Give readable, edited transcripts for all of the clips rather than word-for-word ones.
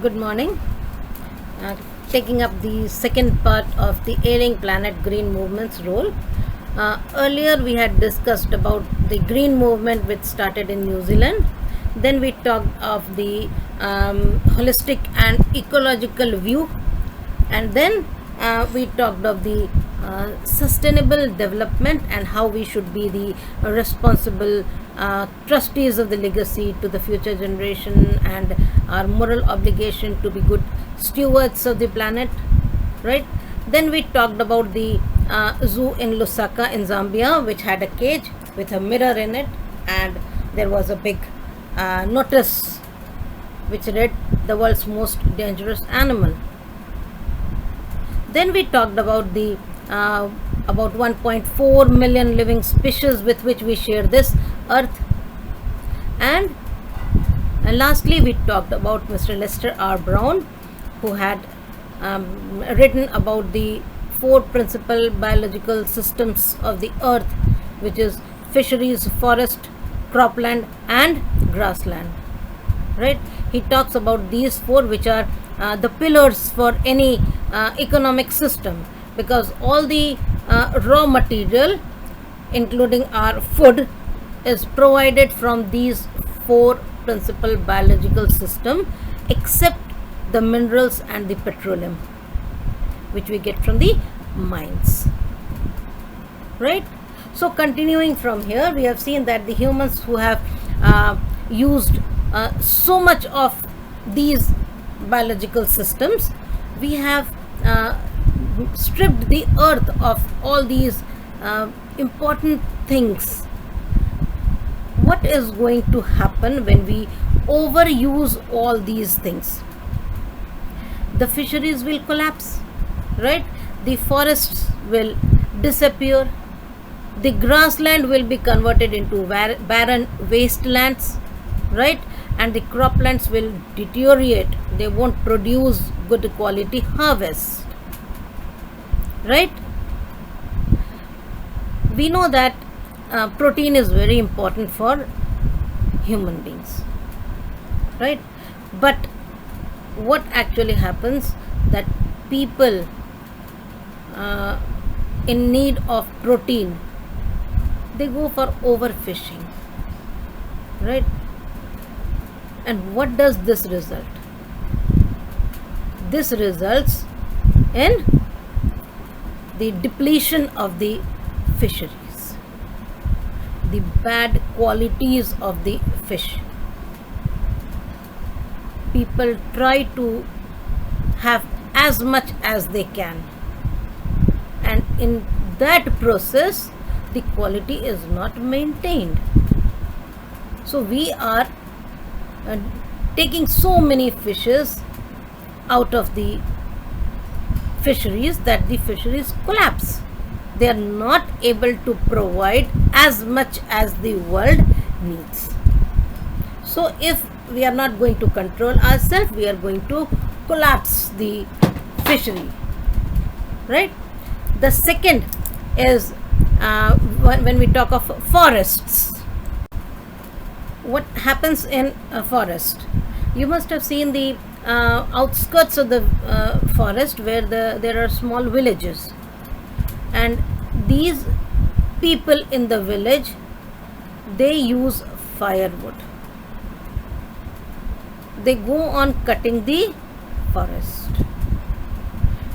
Good morning. Uh, Taking up the second part of the Airing Planet Green Movement's role. Earlier, we had discussed about the green movement which started in New Zealand. Then we talked of the holistic and ecological view, and then we talked of the sustainable development and how we should be the responsible trustees of the legacy to the future generation, and our moral obligation to be good stewards of the planet, right? Then we talked about the zoo in Lusaka in Zambia, which had a cage with a mirror in it, and there was a big notice which read the world's most dangerous animal. Then we talked about the about 1.4 million living species with which we share this earth, and lastly we talked about Mr. Lester R. Brown, who had written about the four principal biological systems of the earth, which is fisheries, forest, cropland, and grassland. Right? He talks about these four, which are the pillars for any economic system, because all the raw material, including our food, is provided from these four principal biological system, except the minerals and the petroleum, which we get from the mines. Right? So continuing from here, we have seen that the humans who have used so much of these biological systems, we have stripped the earth of all these important things. What is going to happen when we overuse all these things? The fisheries will collapse, right? The forests will disappear. The grassland will be converted into barren wastelands, right? And the croplands will deteriorate. They won't produce good quality harvest, right? We know that protein is very important for human beings, right? But what actually happens, that people in need of protein, they go for overfishing, right? And what does this result? This results in the depletion of the fisheries, the bad qualities of the fish. People try to have as much as they can, and in that process the quality is not maintained. So we are taking so many fishes out of the fisheries that the fisheries collapse. They are not able to provide as much as the world needs. So if we are not going to control ourselves, we are going to collapse the fishery, right? The second is when we talk of forests. What happens in a forest? You must have seen the outskirts of the forest where there are small villages, and these people in the village, they use firewood. They go on cutting the forest,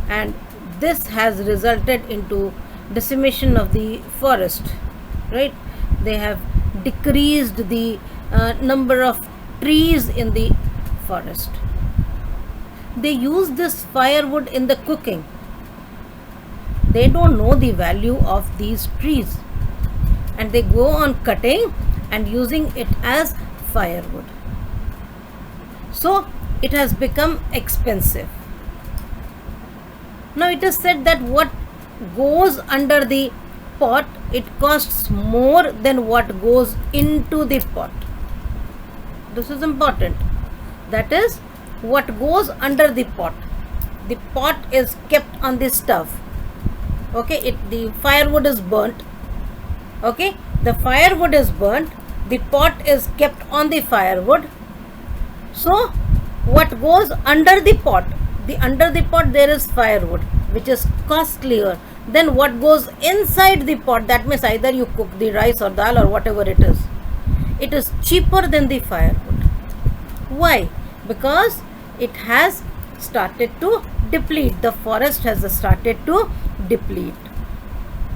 and this has resulted into decimation of the forest, right? They have decreased the number of trees in the forest. They use this firewood in the cooking. They don't know the value of these trees, and they go on cutting and using it as firewood. So it has become expensive. Now it is said that what goes under the pot, it costs more than what goes into the pot. This is important. That is, what goes under the pot. The pot is kept on the stove. Okay, the firewood is burnt. Okay, the firewood is burnt. The pot is kept on the firewood. So what goes under the pot, under the pot there is firewood, which is costlier than what goes inside the pot. That means either you cook the rice or dal or whatever it is cheaper than the firewood. Why? Because it has started to deplete, the forest has started to deplete,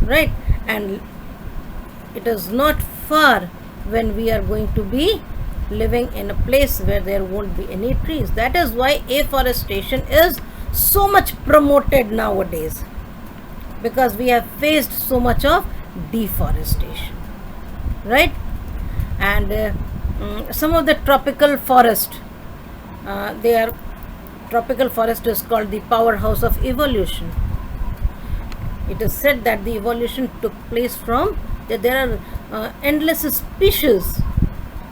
right? And it is not far when we are going to be living in a place where there won't be any trees. That is why afforestation is so much promoted nowadays, because we have faced so much of deforestation, right? And some of the tropical forest, tropical forest is called the powerhouse of evolution. It is said that the evolution took place from that there are endless species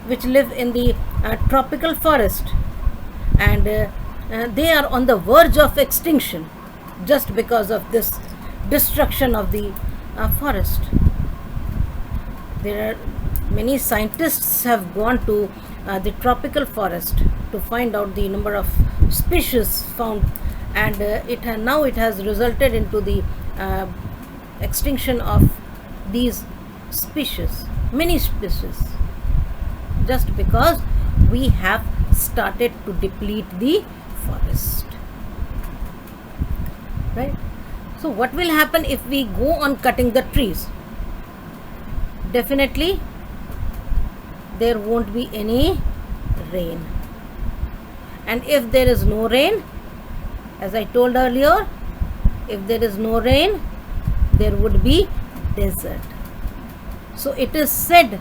which live in the tropical forest, and they are on the verge of extinction just because of this destruction of the forest. There are many scientists have gone to the tropical forest to find out the number of species found, and now it has resulted into the extinction of these species, many species, just because we have started to deplete the forest, right? So what will happen if we go on cutting the trees? Definitely there won't be any rain, and if there is no rain, as I told earlier, if there is no rain, there would be desert. So it is said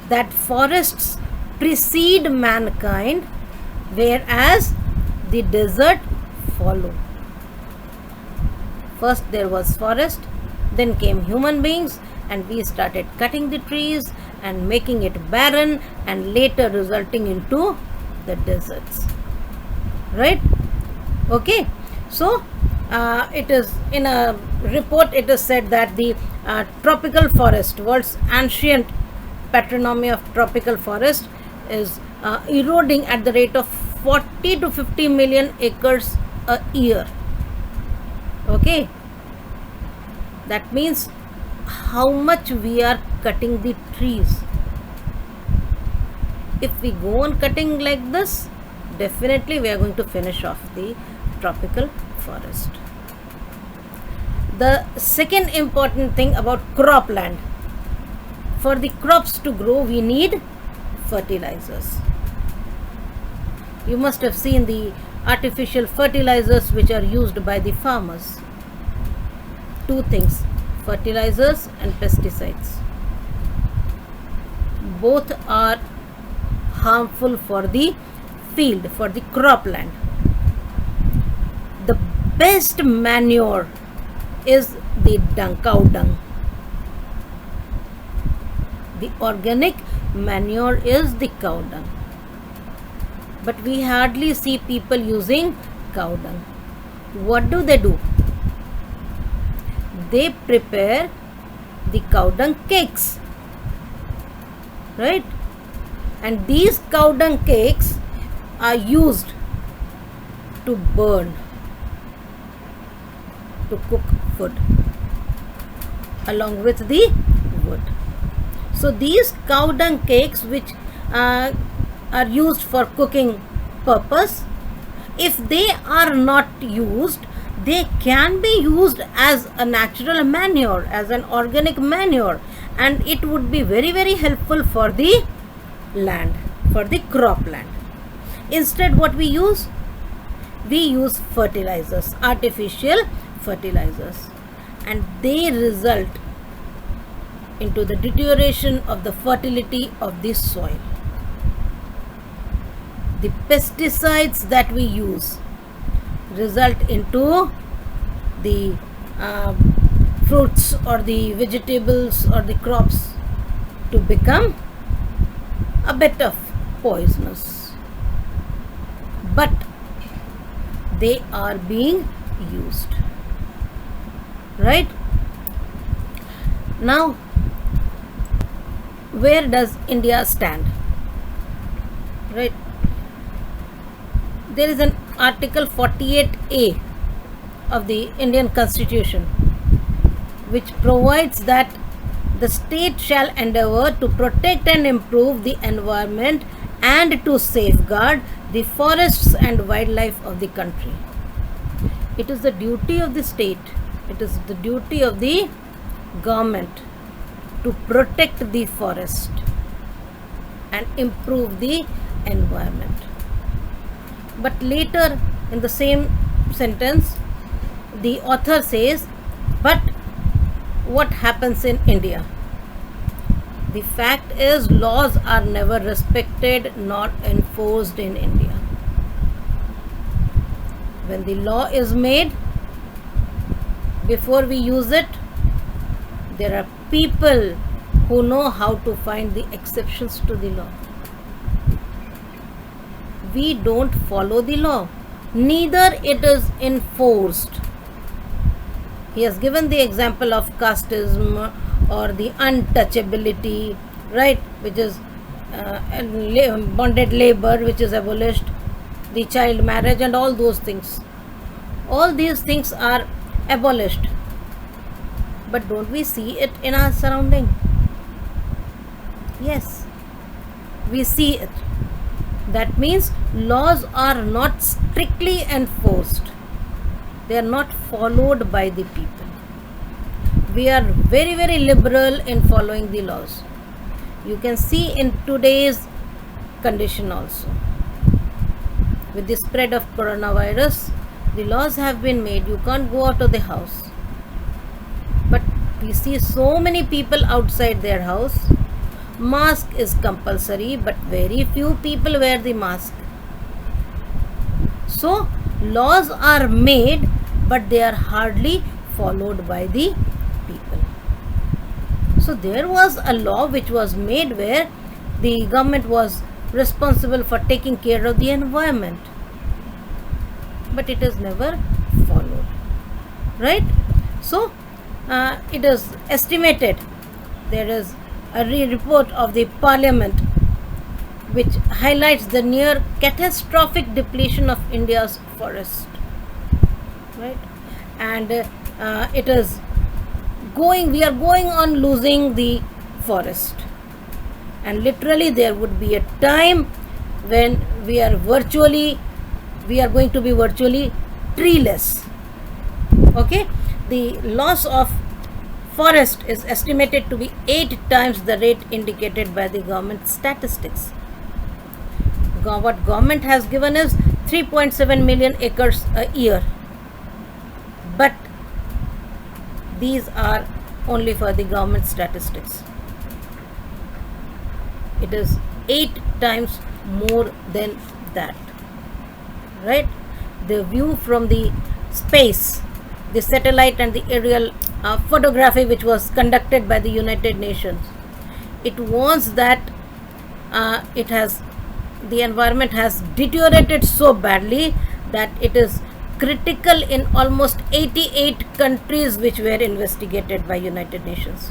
that forests precede mankind, whereas the desert follow. First there was forest, then came human beings, and we started cutting the trees and making it barren, and later resulting into the deserts, right? Okay, so it is in a report, it is said that the tropical forest, world's ancient patronymy of tropical forest, is eroding at the rate of 40 to 50 million acres a year. Okay, that means how much we are cutting the trees. If we go on cutting like this, definitely we are going to finish off the tropical forest. The second important thing about cropland: for the crops to grow, we need fertilizers. You must have seen the artificial fertilizers which are used by the farmers. Two things: fertilizers and pesticides. Both are harmful for the field, for the cropland. The best manure is the cow dung. The organic manure is the cow dung. But we hardly see people using cow dung. What do? They prepare the cow dung cakes, right? And these cow dung cakes are used to burn, to cook food along with the wood. So these cow dung cakes, which are used for cooking purpose, if they are not used, they can be used as a natural manure, as an organic manure, and it would be very, very helpful for the land, for the cropland. Instead, what we use? We use fertilizers, artificial fertilizers, and they result into the deterioration of the fertility of the soil. The pesticides that we use result into the fruits or the vegetables or the crops to become a bit of poisonous, but they are being used, right? Now, where does India stand, right? there is an Article 48A of the Indian Constitution which provides that the state shall endeavor to protect and improve the environment and to safeguard the forests and wildlife of the country. It is the duty of the state, it is the duty of the government to protect the forest and improve the environment. But later in the same sentence, the author says, but what happens in India? The fact is, laws are never respected nor enforced in India. When the law is made, before we use it, there are people who know how to find the exceptions to the law. We don't follow the law, neither it is enforced. He has given the example of casteism or the untouchability, right, which is bonded labor, which is abolished, the child marriage and all those things. All these things are abolished. But don't we see it in our surrounding? Yes, we see it. That means laws are not strictly enforced. They are not followed by the people. We are very, very liberal in following the laws. You can see in today's condition also. With the spread of coronavirus, the laws have been made. You can't go out of the house. But we see so many people outside their house. Mask is compulsory, but very few people wear the mask. So, laws are made, but they are hardly followed by the people. So, there was a law which was made where the government was responsible for taking care of the environment, but it is never followed, right? So, it is estimated, there is a report of the parliament which highlights the near catastrophic depletion of India's forest, right? And it is we are going on losing the forest, and literally there would be a time when we are going to be virtually treeless. Okay, the loss of forest is estimated to be 8 times the rate indicated by the government statistics. What government has given is 3.7 million acres a year, but these are only for the government statistics. It is 8 times more than that, right? The view from the space, the satellite and the aerial photography which was conducted by the United Nations, it warns that the environment has deteriorated so badly that it is critical in almost 88 countries which were investigated by United Nations.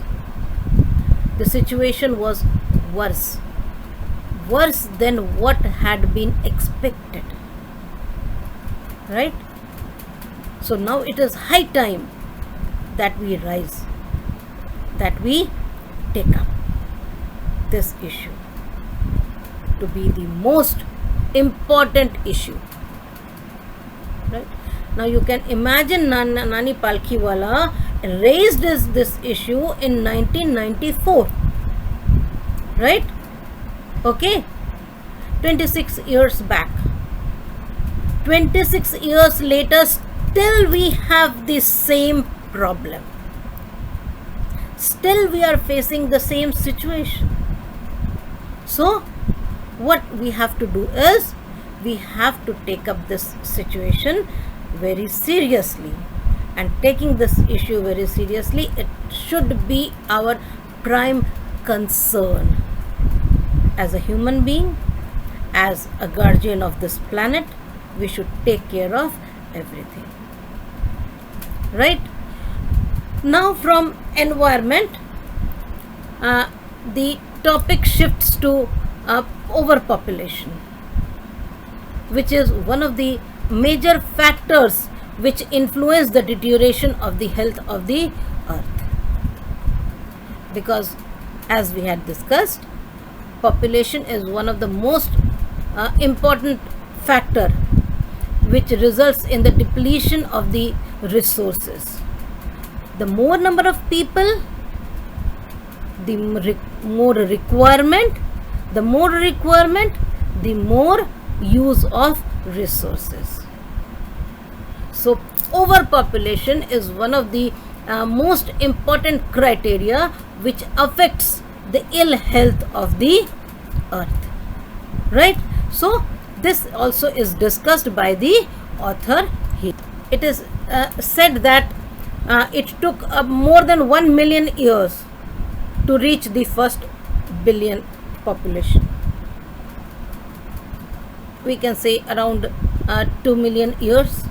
The situation was worse than what had been expected, right? So now it is high time that we rise, that we take up this issue to be the most important issue, right? Now you can imagine Nani Palkhiwala raised this issue in 1994, right? Okay, 26 years back. 26 years later, still we have the same problem. Still we are facing the same situation. So what we have to do is, we have to take up this situation very seriously, and taking this issue very seriously, it should be our prime concern. As a human being, as a guardian of this planet, we should take care of everything, right? Now from environment, the topic shifts to overpopulation. which is one of the major factors which influence the deterioration of the health of the earth. Because as we had discussed, population is one of the most important factor which results in the depletion of the resources. The more number of people, the more requirement, the more use of resources. So overpopulation is one of the most important criteria which affects the ill health of the earth, right? So this also is discussed by the author here. It is said that it took more than 1 million years to reach the first billion population. We can say around 2 million years.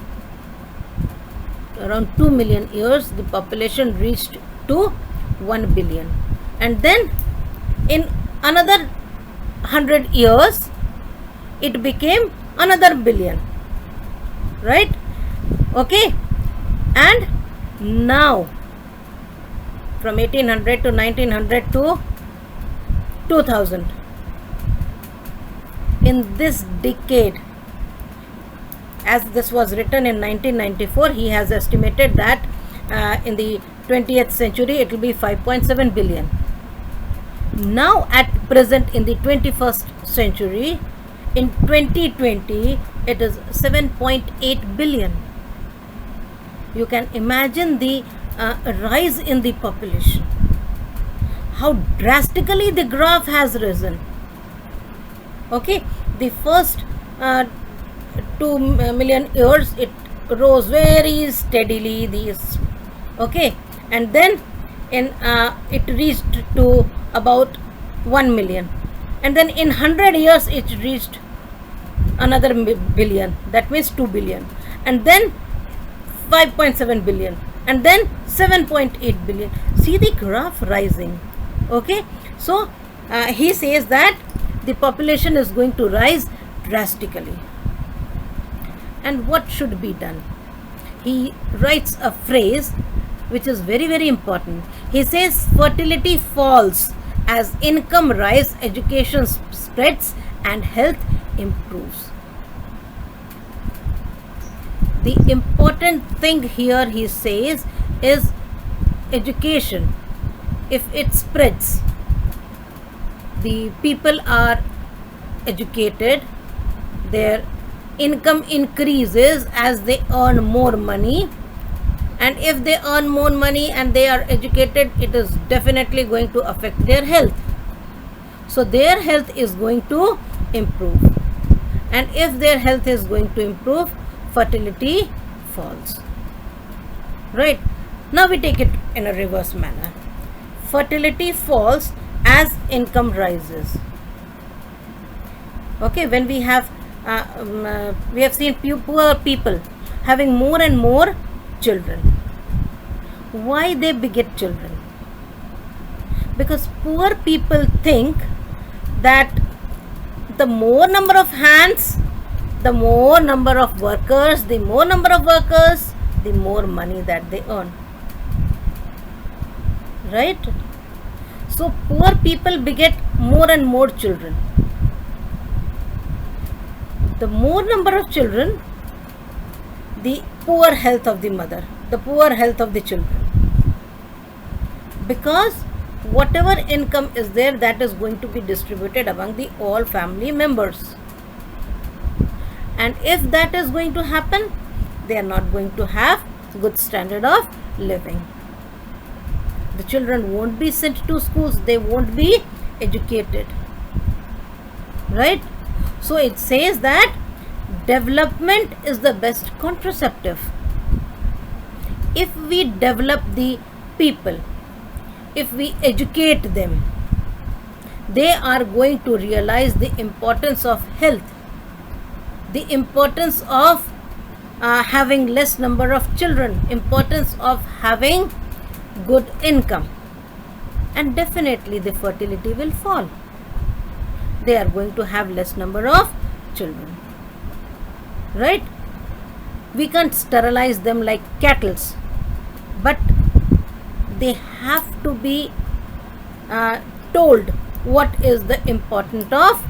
Around 2 million years the population reached to 1 billion, and then in another 100 years it became another billion, right? Okay, and now from 1800 to 1900 to 2000, in this decade, as this was written in 1994, he has estimated that in the 20th century it will be 5.7 billion. Now at present in the 21st century, in 2020 it is 7.8 billion. You can imagine the rise in the population, how drastically the graph has risen. Okay, the first 2 million years it rose very steadily, these, okay, and then in it reached to about 1 million, and then in 100 years it reached another billion, that means 2 billion, and then 5.7 billion, and then 7.8 billion. See the graph rising. Okay, so he says that the population is going to rise drastically. And what should be done? He writes a phrase which is very, very important. He says fertility falls as income rise, education spreads, and health improves. The important thing here, he says, is education. If it spreads, the people are educated, their income increases as they earn more money, and if they earn more money and they are educated, it is definitely going to affect their health. So their health is going to improve, and if their health is going to improve, fertility falls. Right, now we take it in a reverse manner. Fertility falls as income rises. Okay, when we have seen poor people having more and more children. Why they beget children? Because poor people think that the more number of hands, the more number of workers, the more money that they earn. Right? So poor people beget more and more children. The more number of children, the poor health of the mother, the poor health of the children. Because whatever income is there, that is going to be distributed among the all family members. And if that is going to happen, they are not going to have good standard of living. The children won't be sent to schools, they won't be educated. Right? So it says that development is the best contraceptive. If we develop the people, if we educate them, they are going to realize the importance of health, the importance of having less number of children, importance of having good income, and definitely the fertility will fall. They are going to have less number of children. right? We can't sterilize them like cattle, but they have to be told what is the importance of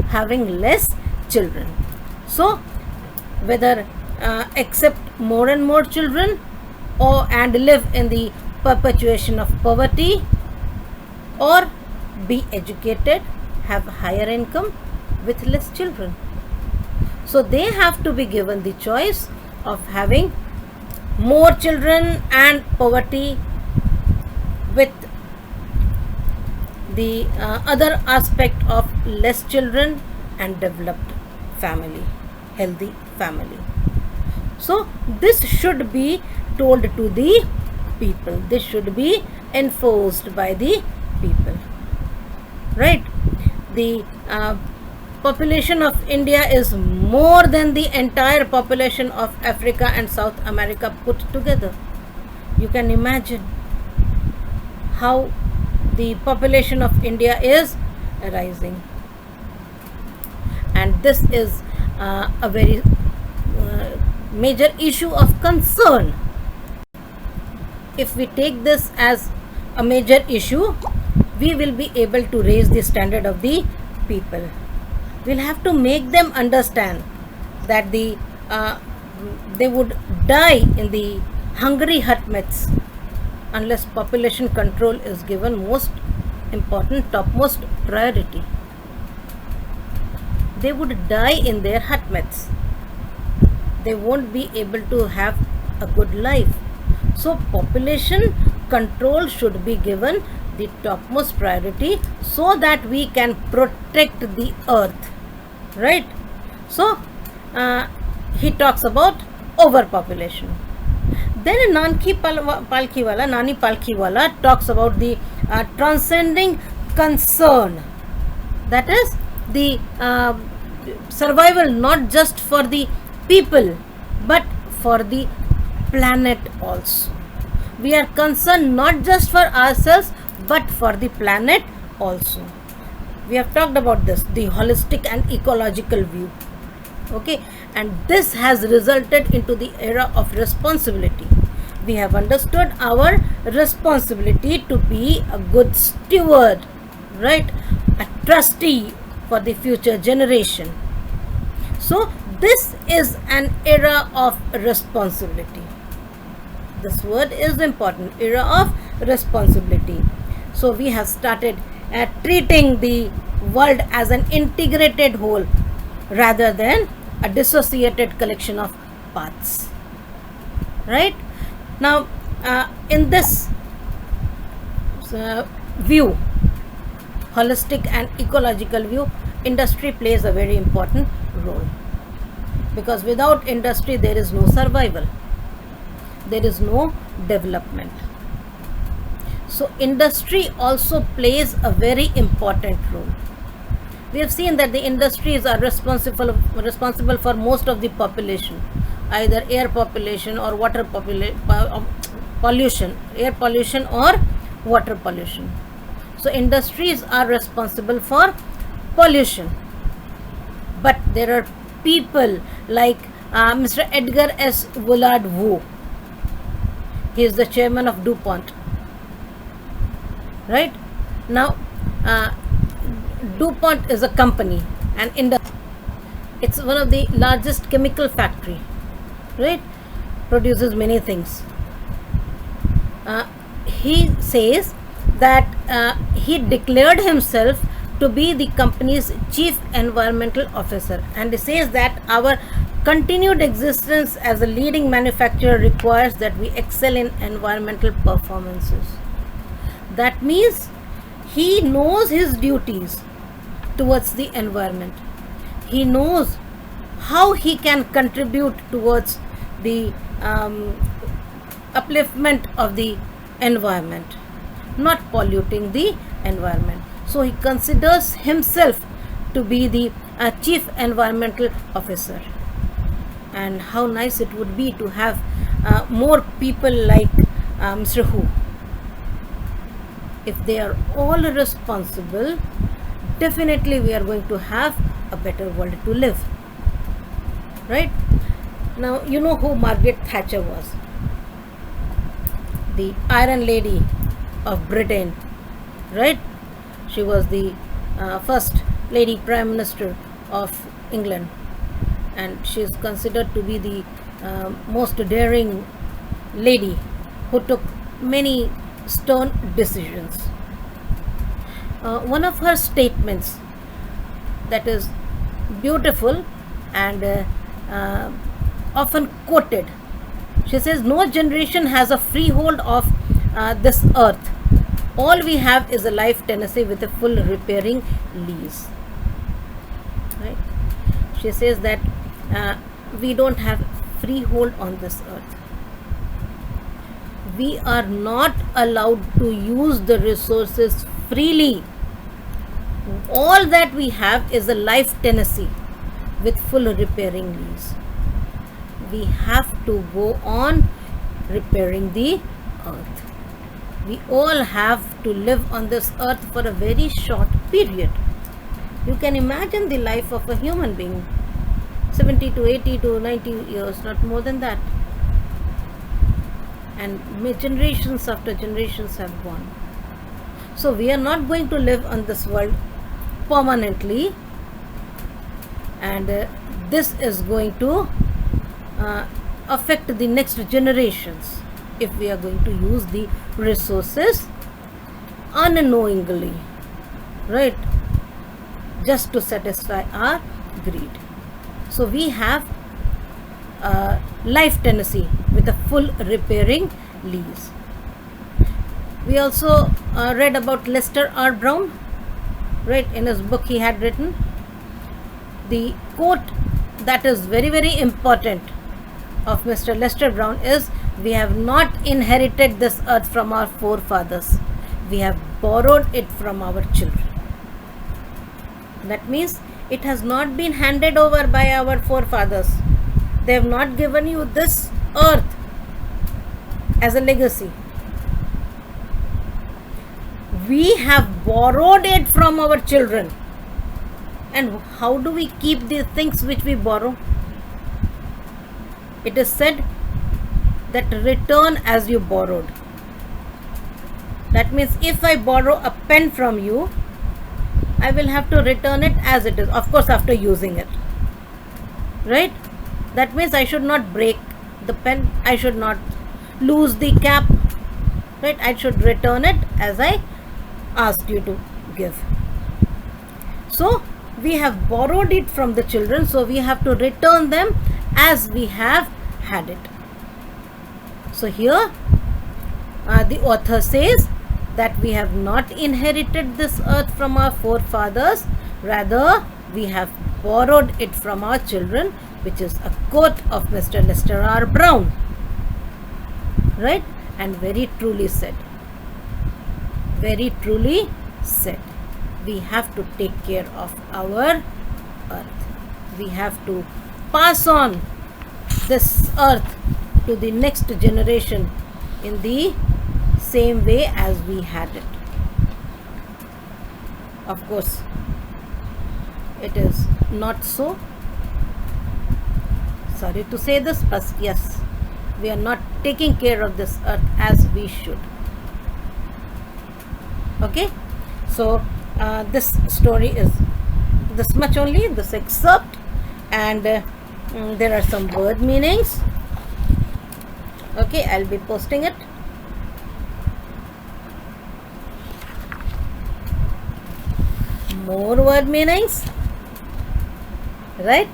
having less children. So whether accept more and more children, or and live in the perpetuation of poverty, or be educated, have higher income with less children. So they have to be given the choice of having more children and poverty, with the other aspect of less children and developed family, healthy family. So this should be told to the people. This should be enforced by the people, right? The population of India is more than the entire population of Africa and South America put together. You can imagine how the population of India is rising, and this is a very major issue of concern. If we take this as a major issue, we will be able to raise the standard of the people. We'll have to make them understand that they would die in the hungry hut myths unless population control is given most important, topmost priority. They would die in their hut myths. They won't be able to have a good life. So population control should be given the topmost priority, so that we can protect the earth, right? So he talks about overpopulation. Then Nani Palkhiwala talks about the transcending concern, that is the survival not just for the people but for the planet also. We are concerned not just for ourselves but for the planet also. We have talked about this, the holistic and ecological view, okay, and this has resulted into the era of responsibility. We have understood our responsibility to be a good steward, right, a trustee for the future generation. So this is an era of responsibility. This word is important, era of responsibility. So we have started treating the world as an integrated whole rather than a dissociated collection of parts, right? Now in this view, holistic and ecological view, industry plays a very important role, because without industry there is no survival, there is no development. So industry also plays a very important role. We have seen that the industries are responsible for most of the population, either air population or water pollution, air pollution or water pollution. So industries are responsible for pollution, but there are people like Mr. Edgar S. Willard Wu. He is the chairman of DuPont, right? Now DuPont is a company and industry. It's one of the largest chemical factory, right? Produces many things. He says that he declared himself to be the company's chief environmental officer, and he says that our continued existence as a leading manufacturer requires that we excel in environmental performances. That means he knows his duties towards the environment. He knows how he can contribute towards the upliftment of the environment, not polluting the environment. So he considers himself to be the chief environmental officer. And how nice it would be to have more people like Mr. Hu. If they are all responsible, definitely we are going to have a better world to live, right? Now, you know who Margaret Thatcher was, the Iron Lady of Britain, right? She was the first lady Prime Minister of England, and she is considered to be the most daring lady who took many stern decisions. One of her statements that is beautiful and often quoted, she says, "No generation has a freehold of this earth. All we have is a life tenancy with a full repairing lease." Right? She says that we don't have freehold on this earth. We are not allowed to use the resources freely. All that we have is a life tenancy with full repairing lease. We have to go on repairing the earth. We all have to live on this earth for a very short period. You can imagine the life of a human being, 70 to 80 to 90 years, not more than that. And generations after generations have gone. So we are not going to live on this world permanently, and this is going to affect the next generations if we are going to use the resources unknowingly, right, just to satisfy our greed. So we have a life tenancy with a full repairing lease. We also read about Lester R. Brown, right? In his book he had written the quote that is very, very important of Mr. Lester Brown is, "We have not inherited this earth from our forefathers. We have borrowed it from our children." That means it has not been handed over by our forefathers. They have not given you this earth as a legacy. We have borrowed it from our children. And how do we keep the things which we borrow? It is said that return as you borrowed. That means if I borrow a pen from you, I will have to return it as it is, of course after using it, right? That means I should not break the pen, I should not lose the cap, right? I should return it as I asked you to give. So we have borrowed it from the children, so we have to return them as we have had it. So here the author says that we have not inherited this earth from our forefathers, rather we have borrowed it from our children, which is a quote of Mr. Lester R. Brown, right? And very truly said. Very truly said. We have to take care of our earth. We have to pass on this earth to the next generation in the same way as we had it. Of course, it is not so. Sorry to say this, but yes, we are not taking care of this earth as we should. Okay, so this story is this much only, this excerpt, and there are some word meanings. Okay, I'll be posting it. More word meanings, right?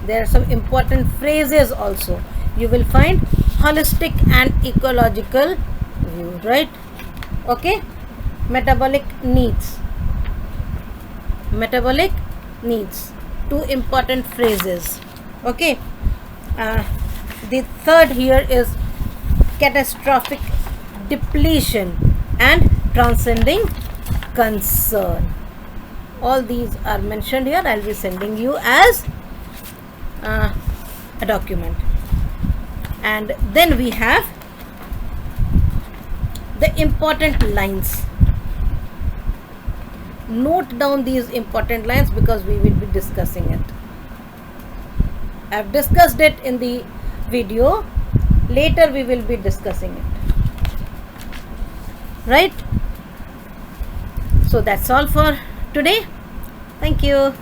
There are some important phrases also. You will find holistic and ecological view, right? Okay, metabolic needs. Metabolic needs, two important phrases. Okay, the third here is catastrophic depletion and transcending concern. All these are mentioned here. I'll be sending you as a document. And then we have the important lines. Note down these important lines because we will be discussing it. I've discussed it in the video. Later we will be discussing it. Right? So that's all for today. Thank you.